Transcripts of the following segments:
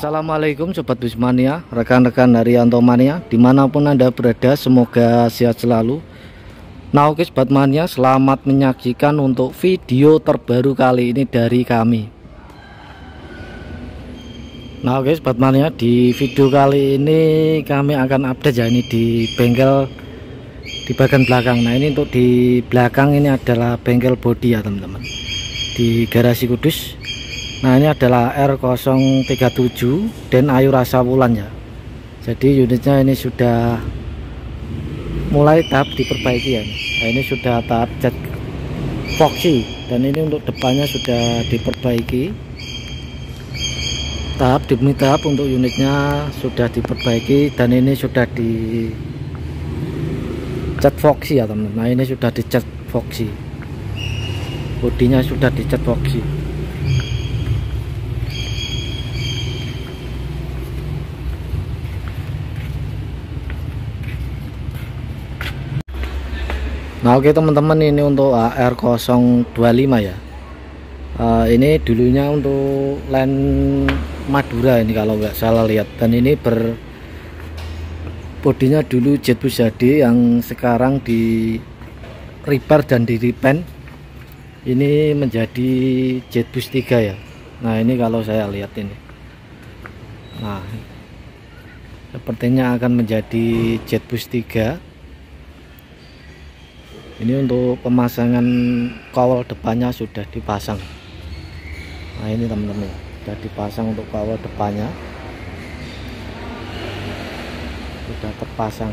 Assalamualaikum Sobat Busmania, rekan-rekan Haryanto Mania, dimanapun Anda berada, semoga sehat selalu. Nah oke Sobat Mania, selamat menyaksikan untuk video terbaru kali ini dari kami. Nah oke Sobat Mania, di video kali ini kami akan update ya, ini di bengkel di bagian belakang. Nah ini untuk di belakang ini adalah bengkel bodi ya teman-teman, di garasi Kudus. Nah ini adalah R037 dan Ayu Rasa Wulan ya. Jadi unitnya ini sudah mulai tahap diperbaiki ya. Nah ini sudah tahap cat foxy, dan ini untuk depannya sudah diperbaiki. Tahap demi tahap untuk unitnya sudah diperbaiki, dan ini sudah di cat foxy ya teman-teman. Nah ini sudah dicat foxy, bodinya sudah dicat foxy. Nah oke teman-teman, ini untuk R025 ya. Ini dulunya untuk line Madura ini kalau nggak salah lihat, dan ini bodinya dulu Jetbus HD yang sekarang di repair dan di repaint ini menjadi Jetbus 3 ya. Nah ini kalau saya lihat ini, nah sepertinya akan menjadi Jetbus 3. Ini untuk pemasangan kawal depannya sudah dipasang. Nah ini teman-teman, sudah dipasang untuk kawal depannya, sudah terpasang.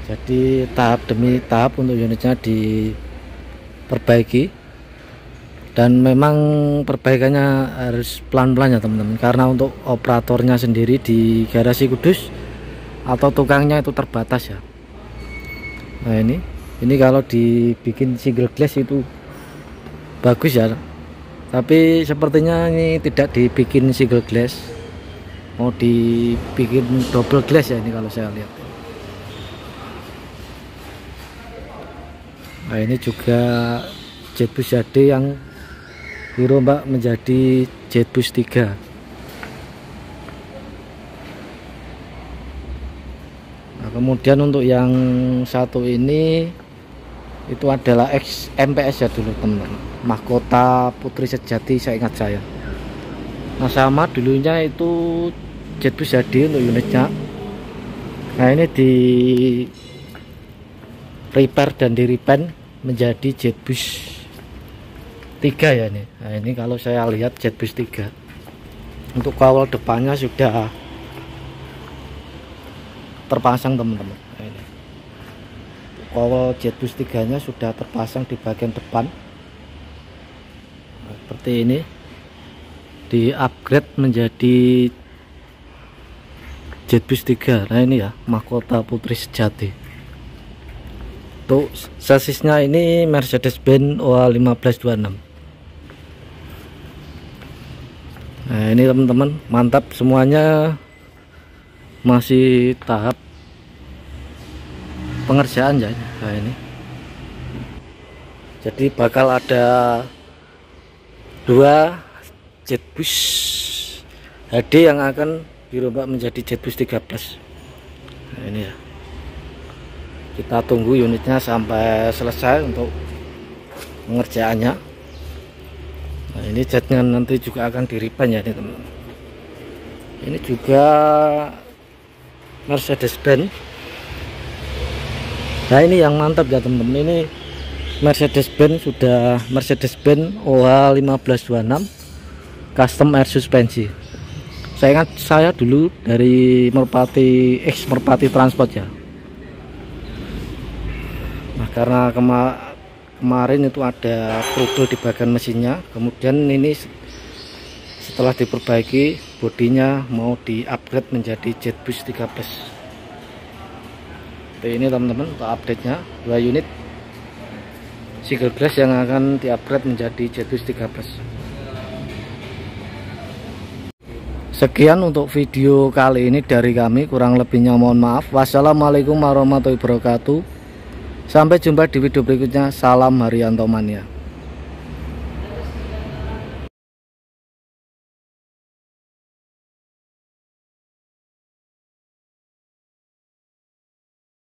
Jadi tahap demi tahap untuk unitnya diperbaiki, dan memang perbaikannya harus pelan-pelan ya teman-teman, karena untuk operatornya sendiri di garasi Kudus atau tukangnya itu terbatas ya. Nah ini kalau dibikin single glass itu bagus ya, tapi sepertinya ini tidak dibikin single glass, mau dibikin double glass ya ini kalau saya lihat. Nah ini juga Jetbus HD yang dirombak menjadi Jetbus 3. Kemudian untuk yang satu ini itu adalah MPS ya dulu teman-teman, mahkota putri sejati saya ingat saya. Nah sama dulunya itu Jetbus HD untuk unitnya. Nah ini di repair dan di repaint menjadi Jetbus 3 ya ini. Nah ini kalau saya lihat Jetbus 3, untuk kawal depannya sudah terpasang teman-teman. Nah, ini kawal Jetbus 3 nya sudah terpasang di bagian depan. Nah, seperti ini, di upgrade menjadi Jetbus 3. Nah ini ya, mahkota putri sejati. Untuk sasisnya ini Mercedes-Benz OA1526. Nah ini teman-teman, mantap semuanya, masih tahap pengerjaan ya. Nah ini jadi bakal ada 2 Jetbus HD yang akan dirombak menjadi Jetbus 3 Plus. Nah ini ya, kita tunggu unitnya sampai selesai untuk pengerjaannya. Nah ini jetnya nanti juga akan di-repaint ya ini teman-teman. Ini juga Mercedes-Benz. Nah ini yang mantap ya teman-teman, ini Mercedes-Benz sudah Mercedes-Benz OA1526 custom air suspensi. Saya ingat saya dulu dari Merpati Transport ya. Nah karena kemarin itu ada trouble di bagian mesinnya, kemudian ini setelah diperbaiki bodinya mau di-upgrade menjadi Jetbus 3 Plus. Ini teman-teman untuk update-nya, 2 unit single glass yang akan di-upgrade menjadi Jetbus 3 Plus. Sekian untuk video kali ini dari kami, kurang lebihnya mohon maaf. Wassalamualaikum warahmatullahi wabarakatuh. Sampai jumpa di video berikutnya. Salam Haryanto Mania.